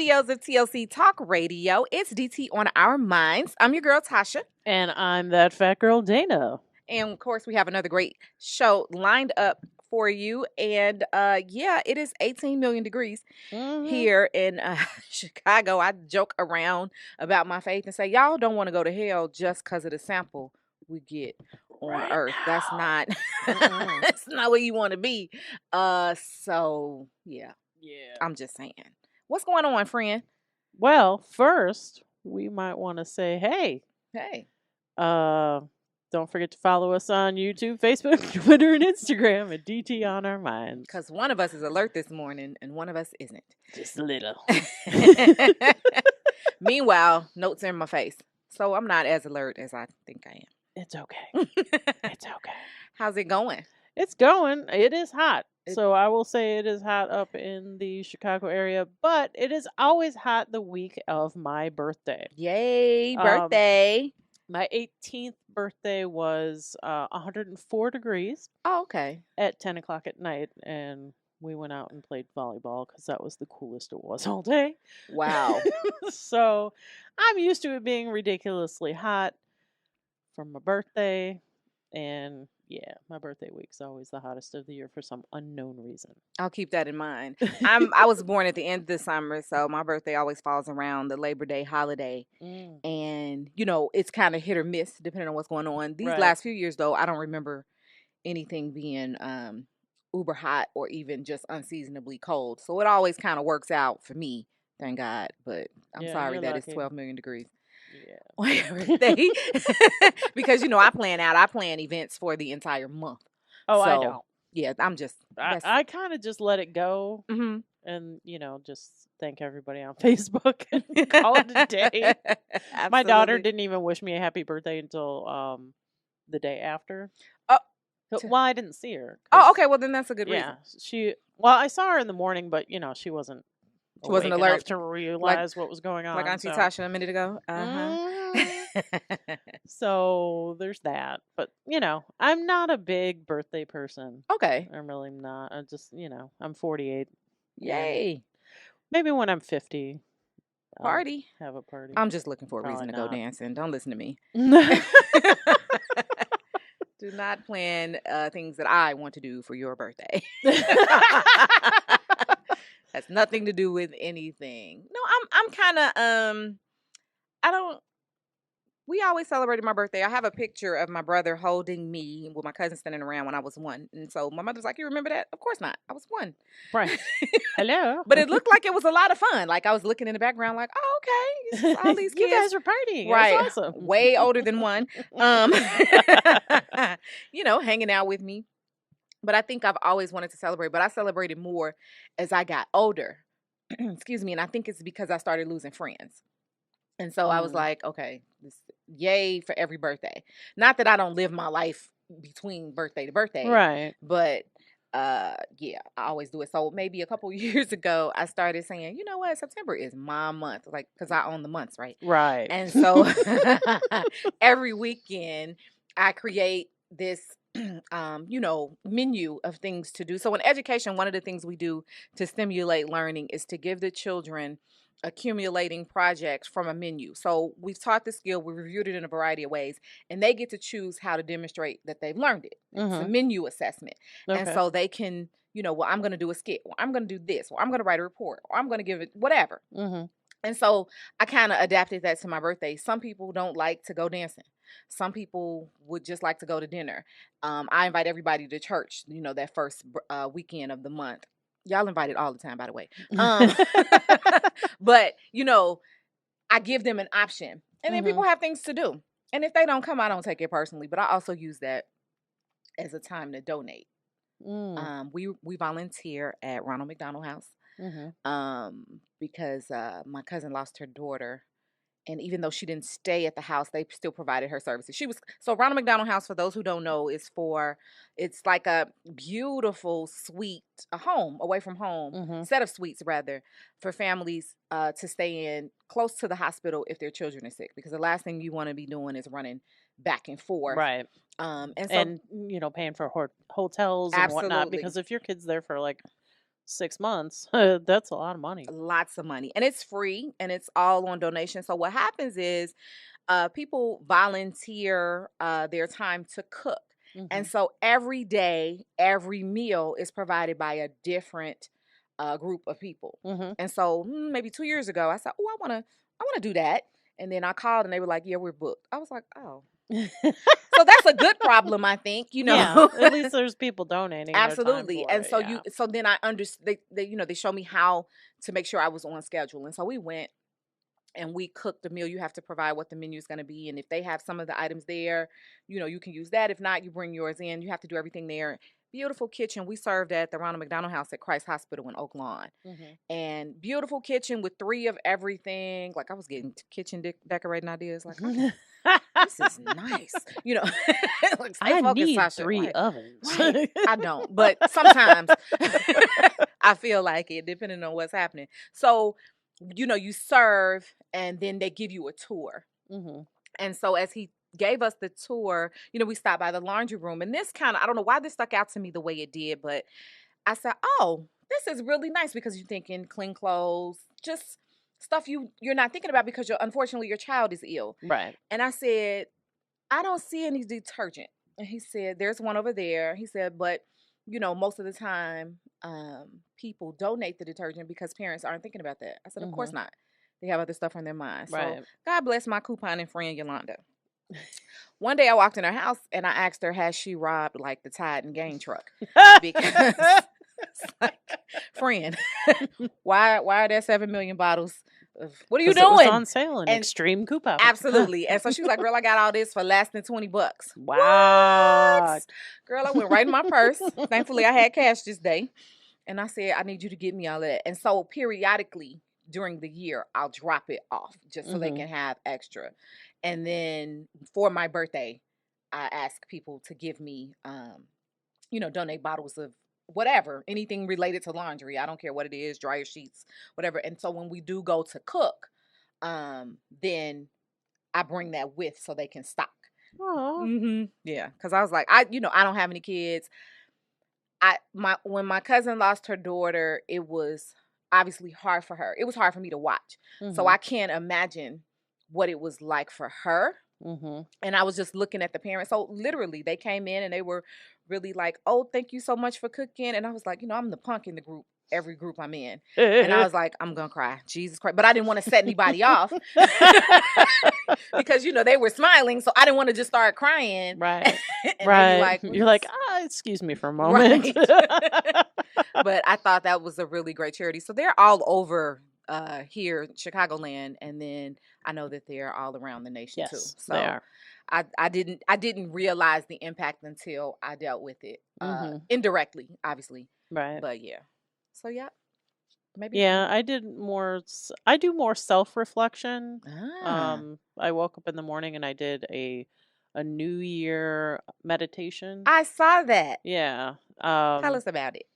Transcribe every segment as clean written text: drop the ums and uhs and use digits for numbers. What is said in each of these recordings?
studios of TLC Talk Radio. It's DT on our minds. I'm your girl, Tasha. And I'm that fat girl, Dana. And of course, we have another great show lined up for you. And it is 18 million degrees here in Chicago. I joke around about my faith and say, y'all don't want to go to hell just because of the sample we get on Earth. Now. That's not that's not where you want to be. So yeah. I'm just saying. What's going on, friend? Well, first, we might want to say, hey. Don't forget to follow us on YouTube, Facebook, Twitter, and Instagram at DT on our minds. Because one of us is alert this morning and one of us isn't. Just a little. Meanwhile, notes are in my face. So I'm not as alert as I think I am. It's okay. It's okay. How's it going? It's going. It is hot. So I will say it is hot up in the Chicago area, but it is always hot the week of my birthday. Yay, birthday. My 18th birthday was 104 degrees. Oh, okay. At 10 o'clock at night, and we went out and played volleyball because that was the coolest it was all day. Wow. So I'm used to it being ridiculously hot for my birthday, and yeah, my birthday week's always the hottest of the year for some unknown reason. I'll keep that in mind. I was born at the end of the summer, so my birthday always falls around the Labor Day holiday. And, it's kind of hit or miss depending on what's going on. These last few years, though, I don't remember anything being uber hot or even just unseasonably cold. So it always kind of works out for me, thank God. But I'm sorry that it's 12 million degrees. Yeah. On your birthday. Because I plan events for the entire month. Oh, so, I don't. Yeah, I kind of just let it go, and just thank everybody on Facebook and call it a day. My daughter didn't even wish me a happy birthday until the day after. Well, I didn't see her. Oh, okay. Well, then that's a good reason. Yeah, I saw her in the morning, but she wasn't. She wasn't alert to realize what was going on. Like Auntie Tasha a minute ago. So there's that. But, I'm not a big birthday person. Okay. I'm really not. I just, I'm 48. Yay. Maybe when I'm 50. Party. Have a party. I'm just looking for a reason to go dancing. Don't listen to me. Do not plan things that I want to do for your birthday. Has nothing to do with anything. No, I'm kind of we always celebrated my birthday. I have a picture of my brother holding me with my cousin standing around when I was 1. And so my mother's like, you remember that? Of course not. I was 1. Right. Hello. But it looked like it was a lot of fun. Like I was looking in the background like, oh, okay. All these kids. You guys are partying. Right. That's awesome. Way older than 1. Hanging out with me. But I think I've always wanted to celebrate, but I celebrated more as I got older. Excuse me. And I think it's because I started losing friends. And so I was like, okay, yay for every birthday. Not that I don't live my life between birthday to birthday. Right. But I always do it. So maybe a couple years ago, I started saying, you know what? September is my month. Like, because I own the months, right? Right. And so every weekend I create this menu of things to do. So in education, one of the things we do to stimulate learning is to give the children accumulating projects from a menu. So we've taught the skill, we reviewed it in a variety of ways, and they get to choose how to demonstrate that they've learned it. It's a menu assessment. Okay. And so they can, I'm going to do a skit, or I'm going to do this, or I'm going to write a report, or I'm going to give it whatever. And so I kind of adapted that to my birthday. Some people don't like to go dancing. Some people would just like to go to dinner. I invite everybody to church, that first weekend of the month. Y'all invited all the time, by the way. But, I give them an option. And then people have things to do. And if they don't come, I don't take it personally. But I also use that as a time to donate. We volunteer at Ronald McDonald House. Because my cousin lost her daughter. And even though she didn't stay at the house, they still provided her services. So Ronald McDonald House, for those who don't know, it's like a beautiful suite, a home away from home, set of suites rather, for families to stay in close to the hospital if their children are sick. Because the last thing you want to be doing is running back and forth. Right. And paying for hotels and whatnot. Because if your kid's there for like 6 months, that's a lot of money. Lots of money. And it's free and it's all on donation. So what happens is people volunteer their time to cook. And Mhm. so every day, every meal is provided by a different group of people. Mhm. And so maybe 2 years ago, I said, "Oh, I want to do that." And then I called, and they were like, "Yeah, we're booked." I was like, "Oh." So that's a good problem, I think. Yeah, at least there's people donating their time Absolutely. for And it, so yeah. then I understood. They showed me how to make sure I was on schedule. And so we went and we cooked the meal. You have to provide what the menu is going to be, and if they have some of the items there, you can use that. If not, you bring yours in. You have to do everything there. Beautiful kitchen. We served at the Ronald McDonald House at Christ Hospital in Oak Lawn, Mhm. and beautiful kitchen with 3 of everything. Like, I was getting kitchen decorating ideas. Like, okay, this is nice. Like, stay I focused, need Sasha. 3 Right, ovens. right. I don't, but sometimes I feel like it, depending on what's happening. So, you serve, and then they give you a tour. Mhm. And so as he gave us the tour, we stopped by the laundry room, and this I don't know why this stuck out to me the way it did, but I said, "Oh, this is really nice," because you're thinking clean clothes, just stuff you're not thinking about because unfortunately your child is ill. Right. And I said, "I don't see any detergent." And he said, "There's one over there." He said, "But most of the time, people donate the detergent because parents aren't thinking about that." I said, "Of course Mhm. not. They have other stuff on their mind." So Right. God bless my couponing friend Yolanda. One day I walked in her house and I asked her, has she robbed like the Tide and Gain truck? Because it's like, friend, why are there 7 million bottles of what are you 'Cause it was doing? on sale in And Extreme Coupon. absolutely. And so she was like, "Girl, I got all this for less than $20." Wow. What? Girl, I went right in my purse. Thankfully, I had cash this day. And I said, "I need you to get me all of that." And so periodically during the year, I'll drop it off just so they Mhm. can have extra. And then for my birthday, I ask people to give me, donate bottles of whatever, anything related to laundry. I don't care what it is, dryer sheets, whatever. And so when we do go to cook, then I bring that with so they can stock. Aw. Yeah, because I was like, I don't have any kids. When my cousin lost her daughter, it was obviously hard for her. It was hard for me to watch. So Mhm. I can't imagine what it was like for her. Mhm. And I was just looking at the parents. So literally they came in and they were really like, "Oh, thank you so much for cooking." And I was like, I'm the punk in the group, every group I'm in. And I was like, I'm gonna cry. Jesus Christ. But I didn't want to set anybody off because they were smiling. So I didn't want to just start crying. Right. And they be Right. like, You're like, excuse me for a moment." right. But I thought that was a really great charity. So they're all over here in Chicagoland, and then I know that they're all around the nation too. Yes, they So are. I didn't realize the impact until I dealt with it Mhm. indirectly, obviously. Right. But yeah. So yeah, maybe. Yeah, I do more self-reflection. Ah, I woke up in the morning and I did a New Year meditation. I saw that. Yeah. Tell us about it.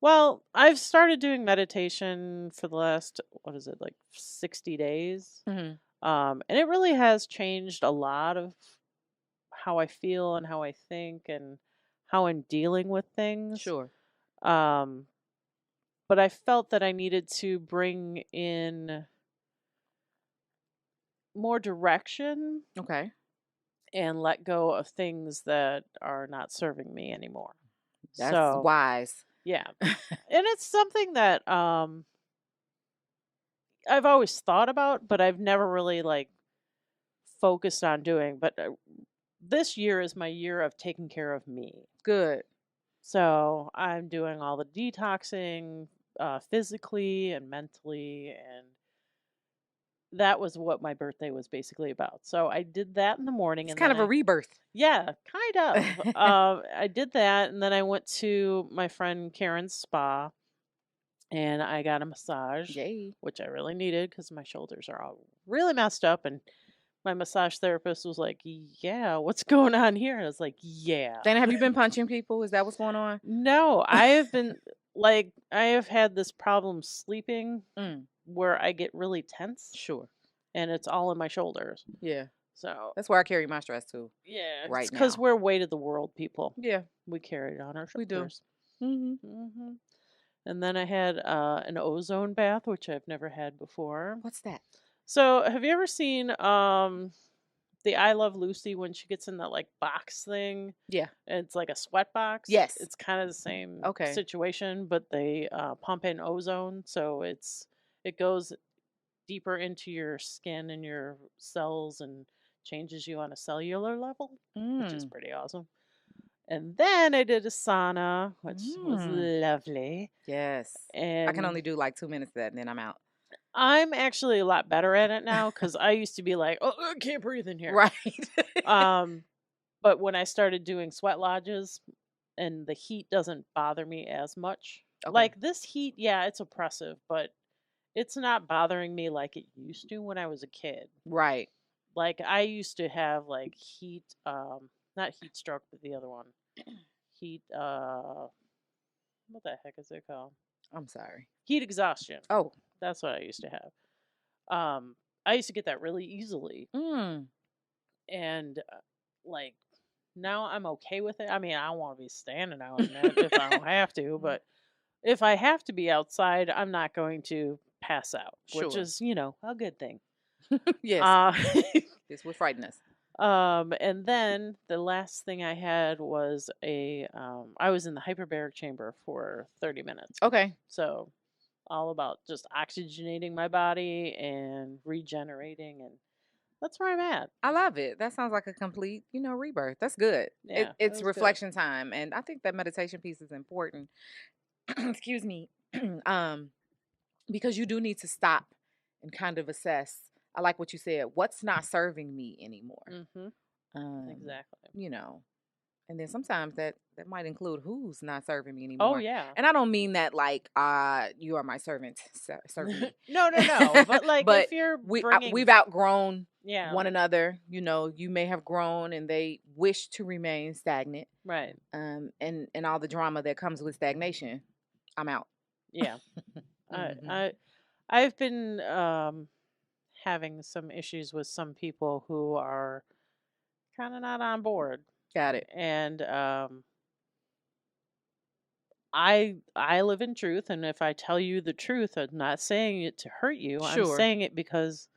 Well, I've started doing meditation for the last, what is it, like 60 days. Hmm. And it really has changed a lot of how I feel and how I think and how I'm dealing with things. Sure. Um, but I felt that I needed to bring in more direction Okay. and let go of things that are not serving me anymore. That's So, wise. yeah. And it's something that I've always thought about, but I've never really like focused on doing. But this year is my year of taking care of me. Good. So I'm doing all the detoxing physically and mentally. And that was what my birthday was basically about. So I did that in the morning. It's And kind then of a rebirth. yeah, kind of. I did that. And then I went to my friend Karen's spa and I got a massage, Yay. which I really needed because my shoulders are all really messed up. And my massage therapist was like, "Yeah, what's going on here?" And I was like, "Yeah." Dana, have you been punching people? Is that what's going on? No, I have been like, I have had this problem sleeping Mm, where I get really tense sure. and it's all in my shoulders. Yeah. So, That's where I carry my stress too yeah, it's right because now. we're weight of the world people. Yeah, We carry it on our we do. shoulders. Hmm. Hmm. And then I had an ozone bath, which I've never had before. What's that? So, have you ever seen the I Love Lucy when she gets in that like box thing? Yeah. And it's like a sweat box. Yes. It's kind of the same Okay. situation, but they pump in ozone, so it goes deeper into your skin and your cells and changes you on a cellular level, which is pretty awesome. And then I did a sauna, which was lovely. Yes. And I can only do like 2 minutes of that and then I'm out. I'm actually a lot better at it now because I used to be like, oh, I can't breathe in here. Right. But when I started doing sweat lodges and the heat doesn't bother me as much. Okay. Like this heat, yeah, it's oppressive, but it's not bothering me like it used to when I was a kid. Right. Like I used to have like heat, not heat stroke, but the other one. Heat, what the heck is it called? I'm sorry. Heat exhaustion. Oh. That's what I used to have. I used to get that really easily. And like now I'm okay with it. I mean, I don't want to be standing out in that if I don't have to, but if I have to be outside, I'm not going to pass out, which is, a good thing. Yes. This would frighten us. And then the last thing I had was I was in the hyperbaric chamber for 30 minutes. Okay. So all about just oxygenating my body and regenerating, and that's where I'm at. I love it. That sounds like a complete, rebirth. That's good. Yeah, it's reflection time, and I think that meditation piece is important. Excuse me. Because you do need to stop and kind of assess. I like what you said. What's not serving me anymore? Exactly. And then sometimes that might include who's not serving me anymore. Oh yeah. And I don't mean that like you are my servant. Serve me. No. But like, if you're we've outgrown one Yeah. another. You may have grown, and they wish to remain stagnant. Right. And all the drama that comes with stagnation. I'm out. Yeah. Mhm. I've been having some issues with some people who are kind of not on board. Got it. And I live in truth, and if I tell you the truth, I'm not saying it to hurt you. I'm Sure. saying it because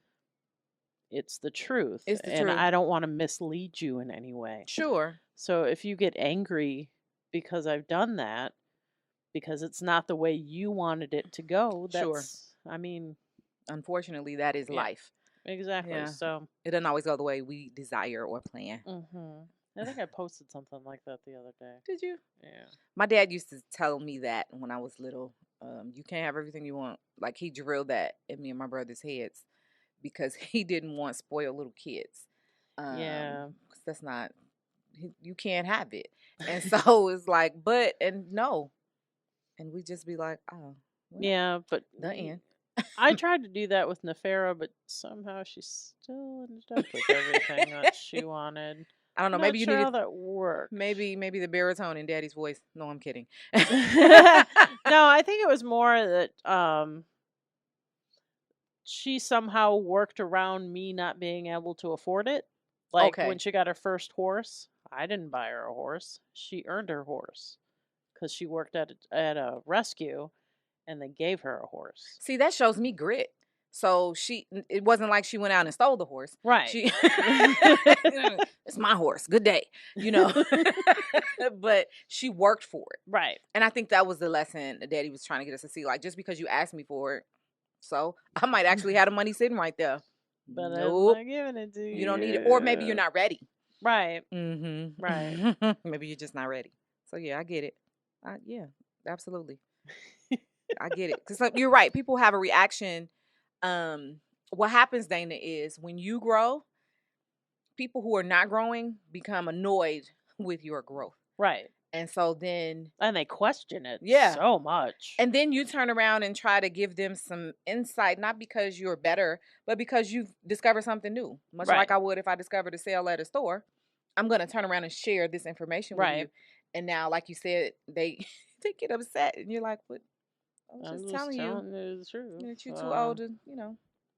it's the truth. It's the and truth. I don't want to mislead you in any way. Sure. So if you get angry because I've done that, because it's not the way you wanted it to go, Sure. I mean, Unfortunately, that is Yeah. life. exactly. Yeah. So It doesn't always go the way we desire or plan. I think I posted something like that the other day. Did you? Yeah. My dad used to tell me that when I was little. You can't have everything you want. Like he drilled that in me and my brother's heads because he didn't want spoiled little kids. Yeah. 'Cause that's not. You can't have it. And so it's like, no. And we just be like, oh, well, Yeah, but the end. I tried to do that with Nefera, but somehow she still ended up with everything that she wanted. I don't know. Not Maybe you sure need how that worked. maybe the baritone in Daddy's voice. No, I'm kidding. No, I think it was more that she somehow worked around me not being able to afford it. Like Okay. when she got her first horse, I didn't buy her a horse. She earned her horse because she worked at a rescue, and they gave her a horse. See, that shows me grit. So it wasn't like she went out and stole the horse. Right. It's my horse. Good day. But she worked for it. Right. And I think that was the lesson that Daddy was trying to get us to see. Like, just because you asked me for it, so I might actually have the money sitting right there. But Nope. I'm not giving it to you. You don't need it. Or maybe you're not ready. Right. Mm-hmm. Right. Maybe you're just not ready. So yeah, I get it. Yeah, absolutely. I get it. Because you're right. People have a reaction. What happens, Dana, is when you grow, people who are not growing become annoyed with your growth. Right. And so then... And they question it Yeah. so much. And then you turn around and try to give them some insight, not because you're better, but because you've discovered something new. Much Right. like I would if I discovered a sale at a store. I'm going to turn around and share this information with Right. you. And now, like you said, they get upset. And you're like, what? I'm I'm just telling you the truth. that you're too old to,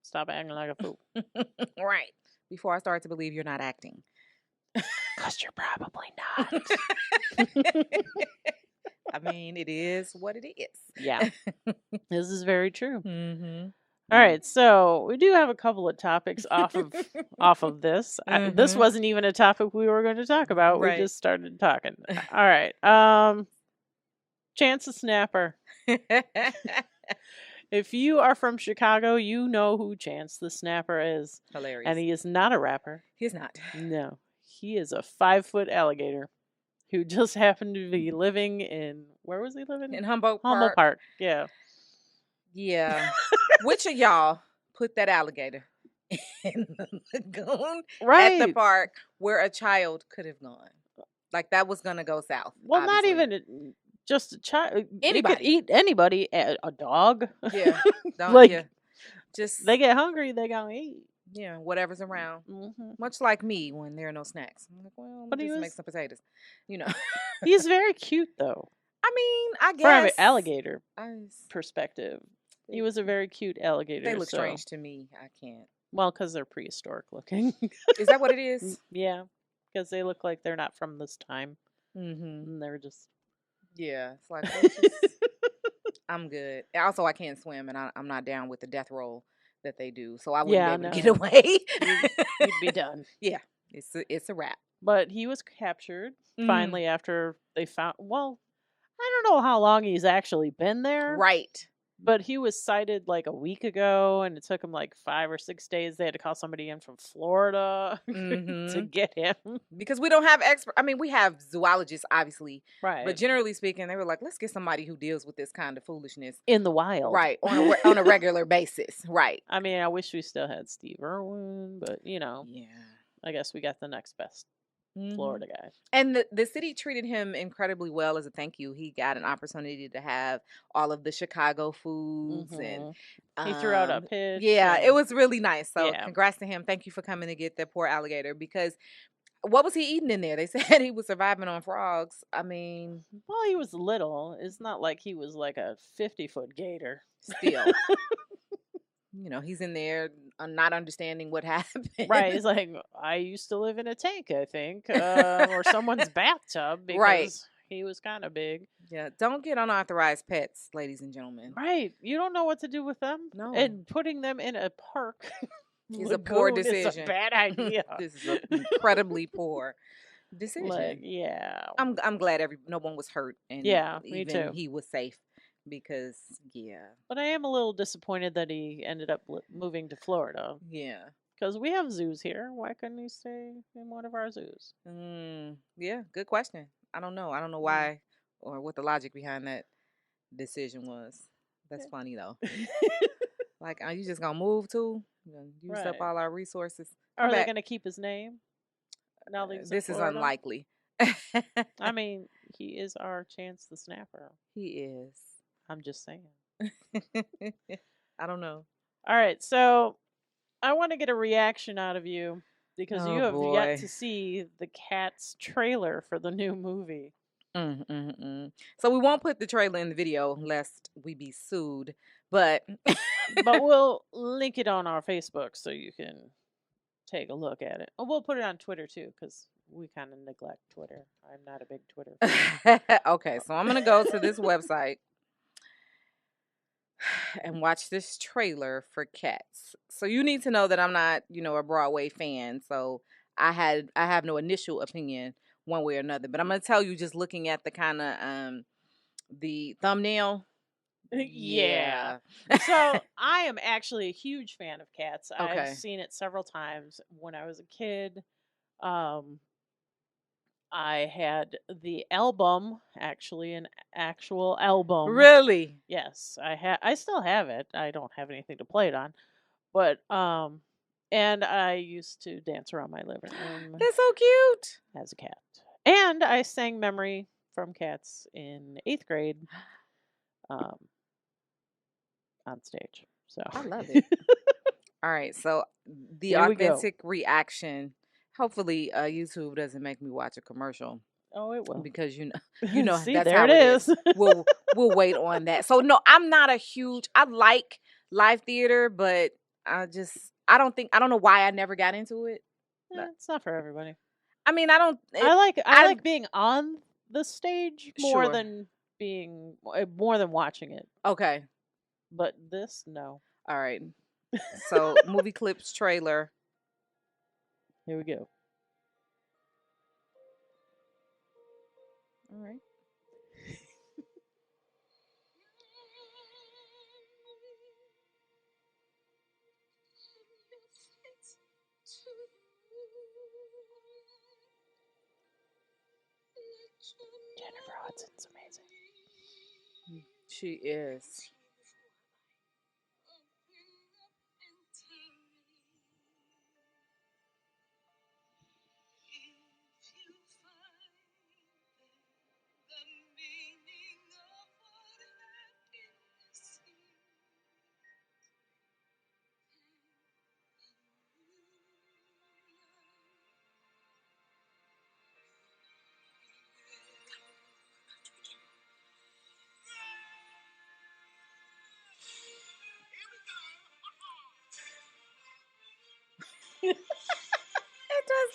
Stop acting like a fool. Right. Before I start to believe you're not acting. Because you're probably not. I mean, it is what it is. Yeah. This is very true. Mm-hmm. All right, so we do have a couple of topics off of this. This wasn't even a topic we were going to talk about. Right. We just started talking. All right. Chance the Snapper. If you are from Chicago, you know who Chance the Snapper is. Hilarious. And he is not a rapper. He's not. No. He is a 5-foot alligator who just happened to be living in, where was he living? In Humboldt Park. Yeah. Yeah. Which of y'all put that alligator in the lagoon at the park where a child could have gone? Like that was going to go south. Well, obviously. not even just a child. Anybody. It could eat anybody. A dog. Yeah. Just they get hungry, they gonna eat. Yeah, whatever's around. Mm-hmm. Much like me when there are no snacks. I'm like, well, let me just make some potatoes. He's very cute, though. I mean, I guess. From an alligator perspective, he was a very cute alligator. They look strange to me. I can't. Well, because they're prehistoric looking. Is that what it is? Yeah, because they look like they're not from this time. Mm-hmm. And they're just. Yeah, it's like, I'm good. Also, I can't swim, and I'm not down with the death roll that they do, so I wouldn't be able to get away. You'd be done. Yeah, it's a wrap. But he was captured finally after they found. Well, I don't know how long he's actually been there. Right. But he was sighted like a week ago, and it took him like 5 or 6 days. They had to call somebody in from Florida to get him. Because we don't have experts. I mean, we have zoologists, obviously. Right. But generally speaking, they were like, let's get somebody who deals with this kind of foolishness. In the wild. Right. On a regular basis. Right. I mean, I wish we still had Steve Irwin, but, yeah. I guess we got the next best Florida guy. And the city treated him incredibly well as a thank you. He got an opportunity to have all of the Chicago foods and he threw out a pitch. Yeah, it was really nice. So congrats to him. Thank you for coming to get the poor alligator, because what was he eating in there? They said he was surviving on frogs. I mean, well, he was little. It's not like he was like a 50-foot gator. Still. He's in there not understanding what happened. Right. He's like, I used to live in a tank, I think, or someone's bathtub, because he was kind of big. Yeah. Don't get unauthorized pets, ladies and gentlemen. Right. You don't know what to do with them. No. And putting them in a park is a poor decision. It's a bad idea. This is an incredibly poor decision. I'm glad no one was hurt. And me too. He was safe. Because, But I am a little disappointed that he ended up moving to Florida. Yeah. Because we have zoos here. Why couldn't he stay in one of our zoos? Yeah, good question. I don't know. I don't know why or what the logic behind that decision was. That's funny, though. Like, are you just going to move too? Use up all our resources? Are they going to keep his name? Now this is unlikely. I mean, he is our Chance the Snapper. He is. I'm just saying. I don't know. All right, so I want to get a reaction out of you because you have yet to see the Cats trailer for the new movie. So we won't put the trailer in the video lest we be sued, but we'll link it on our Facebook so you can take a look at it. Oh, we'll put it on Twitter too, because we kind of neglect Twitter. I'm not a big Twitter fan. Okay, so I'm going to go to this website and watch this trailer for Cats. So you need to know that I'm not, a Broadway fan. So I have no initial opinion one way or another. But I'm going to tell you, just looking at the kind of the thumbnail. Yeah. So I am actually a huge fan of Cats. Okay. I've seen it several times when I was a kid. I had the album, actually, an actual album. Really? Yes, I still have it. I don't have anything to play it on, but and I used to dance around my living room. That's so cute. As a cat, and I sang "Memory" from Cats in 8th grade, on stage. So I love it. All right, so the authentic reaction. Hopefully, YouTube doesn't make me watch a commercial. Oh, it will, because See, that's there how it is. We'll wait on that. So no, I'm not a huge. I like live theater, but I don't know why I never got into it. It's not for everybody. I mean, I don't. I like being on the stage more than being more than watching it. Okay. But this, no. All right. So movie clips trailer. Here we go. All right. Jennifer Hudson's amazing. She is.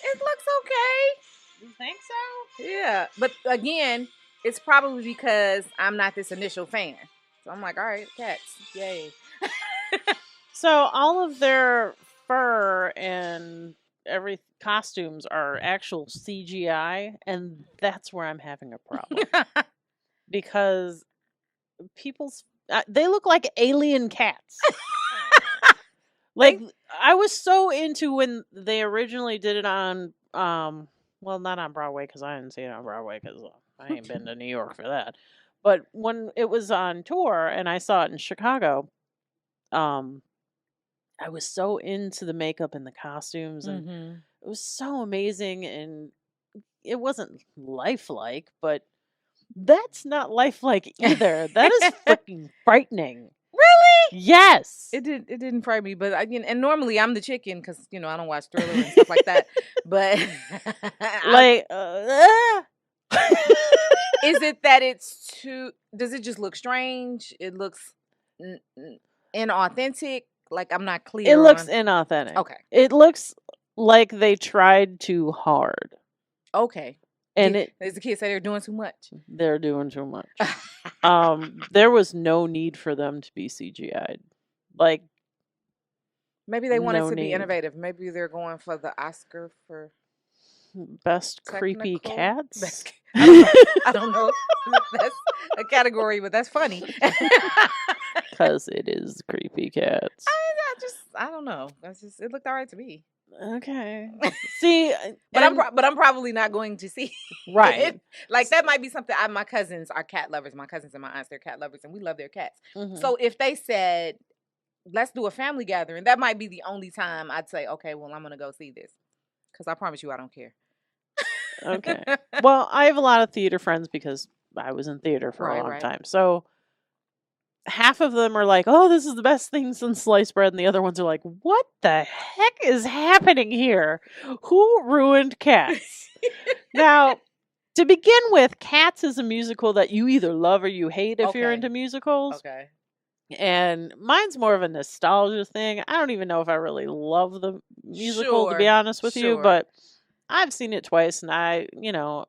It looks okay. You think so? Yeah. But again, it's probably because I'm not this initial fan. So I'm like, all right, cats. Yay. So all of their fur and every costumes are actual CGI, and that's where I'm having a problem. Because people's they look like alien cats. Like I was so into when they originally did it on well, not on Broadway because I didn't see it on Broadway because I ain't been to New York for that. But when it was on tour and I saw it in Chicago, I was so into the makeup and the costumes, and it was so amazing. And it wasn't lifelike, but that's not lifelike either. That is freaking frightening. Really? Yes. It didn't frighten me, but and normally I'm the chicken because I don't watch Thriller and stuff like that. But like, is it that it's too? Does it just look strange? It looks inauthentic. Like I'm not clear. It looks inauthentic. Okay. It looks like they tried too hard. Okay. And as the kids say, they're doing too much. They're doing too much. There was no need for them to be CGI'd. Like, maybe they wanted to be innovative. Maybe they're going for the Oscar for best creepy cats. I don't know. That's a category, but that's funny. Because it is creepy cats. I don't know. It looked all right to me. Okay. See, but I'm probably not going to see. Right. It. Like that might be something. My cousins are cat lovers. My cousins and my aunts, they're cat lovers, and we love their cats. So if they said, "Let's do a family gathering," that might be the only time I'd say, "Okay, well, I'm gonna go see this," because I promise you, I don't care. Okay. Well, I have a lot of theater friends because I was in theater for a long time. So half of them are like, "Oh, this is the best thing since sliced bread," and the other ones are like, "What the heck is happening here? Who ruined Cats?" Now, to begin with, Cats is a musical that you either love or you hate if you're into musicals. Okay. And mine's more of a nostalgia thing. I don't even know if I really love the musical, to be honest with you, but I've seen it twice, and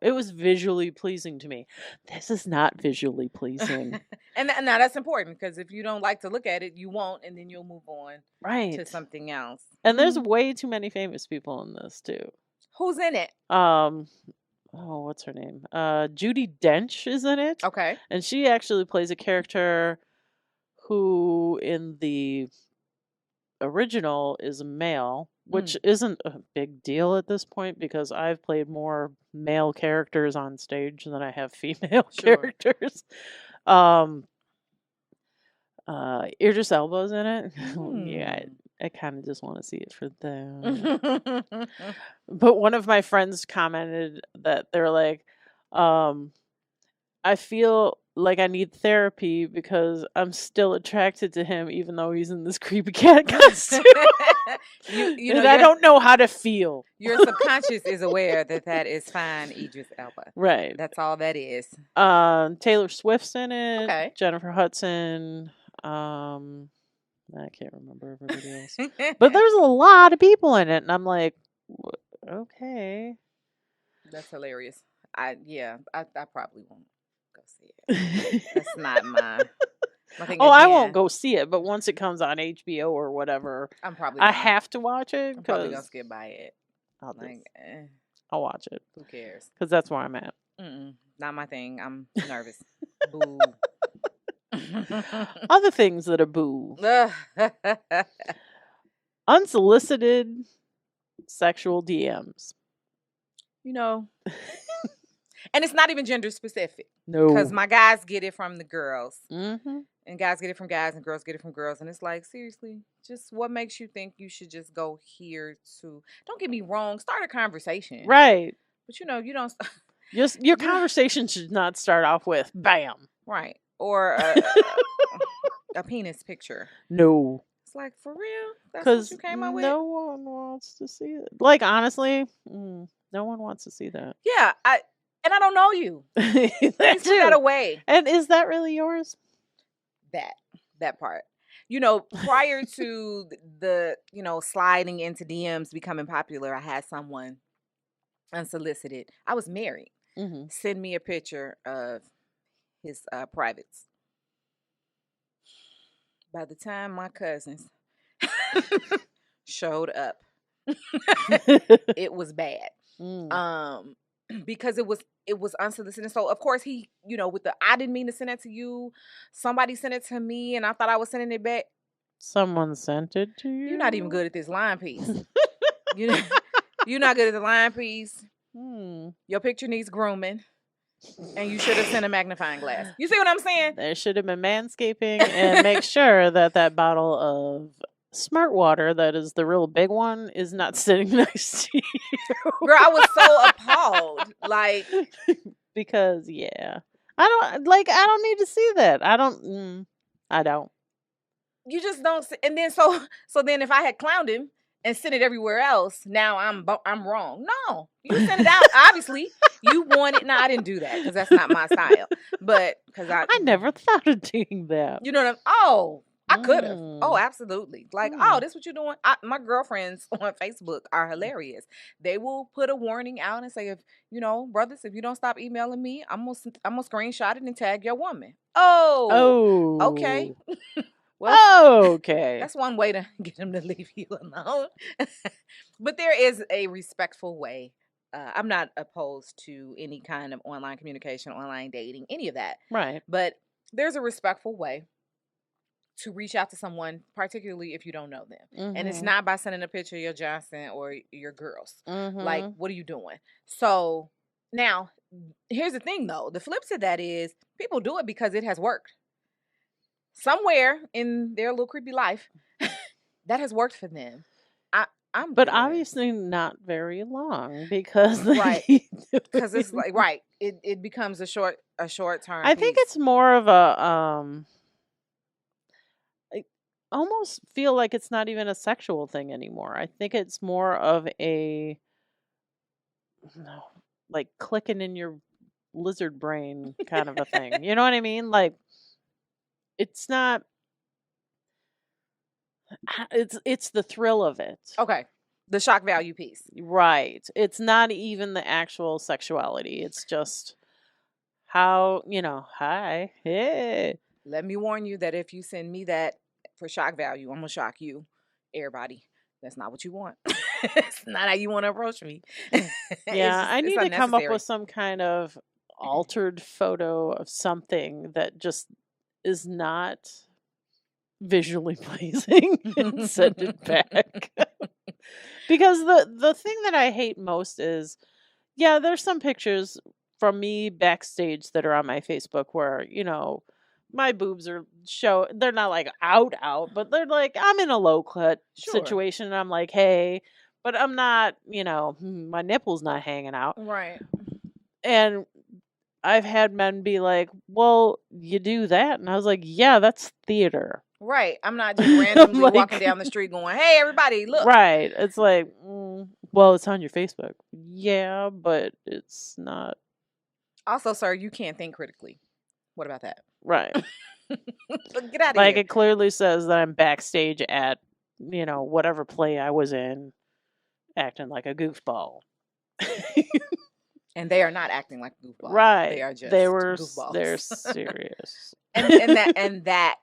it was visually pleasing to me. This is not visually pleasing. And now that's important, because if you don't like to look at it, you won't, and then you'll move on to something else. And there's way too many famous people in this too. Who's in it? What's her name? Judi Dench is in it. Okay. And she actually plays a character who in the original is a male, which isn't a big deal at this point because I've played more male characters on stage than I have female characters. Idris Elba's in it. Yeah, I kind of just want to see it for them. But one of my friends commented that they're like, I feel like I need therapy because I'm still attracted to him even though he's in this creepy cat costume. I don't know how to feel. Your subconscious is aware that is fine, Idris Elba. Right. That's all that is. Taylor Swift's in it. Okay. Jennifer Hudson. I can't remember everybody else. But there's a lot of people in it, and I'm like, okay. That's hilarious. I probably won't go see it. That's not my thing. I won't go see it, but once it comes on HBO or whatever, I have to watch it. I'm probably gonna skip by it. I'll watch it. Who cares? Because that's where I'm at. Not my thing. I'm nervous. Boo. Other things that are boo. Unsolicited sexual DMs. And it's not even gender specific. No. Because my guys get it from the girls. Mm-hmm. And guys get it from guys and girls get it from girls. And it's like, seriously, just what makes you think you should just go here to... Don't get me wrong. Start a conversation. Right. But, you don't... Just your conversation should not start off with bam. Right. Or a penis picture. No. It's like, for real? That's what you came up with? No one wants to see it. Like, honestly, no one wants to see that. Yeah. And I don't know you. Please put that away. And is that really yours? That part. Prior to the, sliding into DMs becoming popular, I had someone unsolicited. I was married. Mm-hmm. Send me a picture of his privates. By the time my cousins showed up, it was bad. Because it was unsolicited. So of course he, with I didn't mean to send that to you. Somebody sent it to me and I thought I was sending it back. Someone sent it to you? You're not even good at this line piece. You're not good at the line piece. Your picture needs grooming. And you should have sent a magnifying glass. You see what I'm saying? There should have been manscaping and make sure that bottle of Smart Water, that is the real big one, is not sitting next to you. Girl, I was so appalled. Like, because I don't need to see that. I don't. You just don't. And then so then if I had clowned him and sent it everywhere else, now I'm wrong. No, you sent it out. Obviously, you wanted. No, I didn't do that because that's not my style. But because I never thought of doing that. You know what I could have. Oh, absolutely. Like, this what you're doing? My girlfriends on Facebook are hilarious. They will put a warning out and say, if brothers, if you don't stop emailing me, I'm gonna screenshot it and tag your woman. Oh, okay. Well, okay. That's one way to get them to leave you alone. But there is a respectful way. I'm not opposed to any kind of online communication, online dating, any of that. Right. But there's a respectful way to reach out to someone, particularly if you don't know them. Mm-hmm. And it's not by sending a picture of your Johnson or your girls. Mm-hmm. Like, what are you doing? So now, here's the thing, though. The flip to that is people do it because it has worked. Somewhere in their little creepy life, that has worked for them. But obviously not very long because because it's like it becomes a short term. I think it's more of a I almost feel like it's not even a sexual thing anymore. I think it's more of a like clicking in your lizard brain kind of a thing. You know what I mean? Like, it's not. It's the thrill of it. Okay. The shock value piece. Right. It's not even the actual sexuality. It's just how, hi, hey. Let me warn you that if you send me that for shock value, I'm going to shock you. Everybody. That's not what you want. It's not how you want to approach me. Yeah, I need to come up with some kind of altered photo of something that just is not visually pleasing and send it back. Because the thing that I hate most is, there's some pictures from me backstage that are on my Facebook where, my boobs are they're not like out, but they're like, I'm in a low cut situation and I'm like, hey, but I'm not, my nipple's not hanging out. Right. And I've had men be like, well, you do that. And I was like, yeah, that's theater. Right. I'm not just randomly walking down the street going, hey, everybody, look. Right. It's like, well, it's on your Facebook. Yeah, but it's not. Also, sir, you can't think critically. What about that? Right. Get out of here. Like, it clearly says that I'm backstage at, whatever play I was in, acting like a goofball. And they are not acting like goofballs. Right. They are just goofballs. They're serious. and that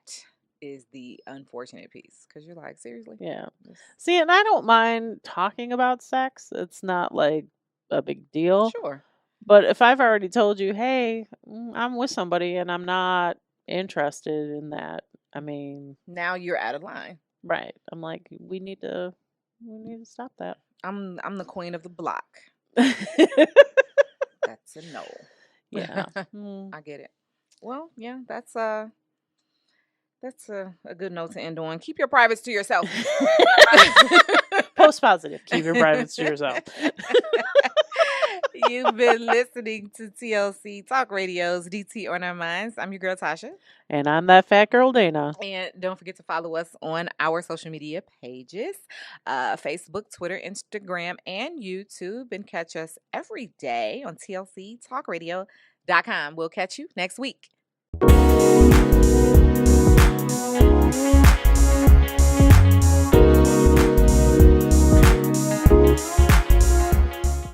is the unfortunate piece, because you're like, seriously? Yeah. See, and I don't mind talking about sex. It's not like a big deal. Sure. But if I've already told you, hey, I'm with somebody and I'm not interested in that, I mean, now you're out of line. Right. I'm like, we need to stop that. I'm the queen of the block. That's a no. Yeah. I get it. Well, yeah, that's a good note to end on. Keep your privates to yourself. Post positive. Keep your privates to yourself. You've been listening to TLC Talk Radio's DT on Our Minds. I'm your girl, Tasha. And I'm that fat girl, Dana. And don't forget to follow us on our social media pages, Facebook, Twitter, Instagram, and YouTube. And catch us every day on TLCTalkRadio.com. We'll catch you next week.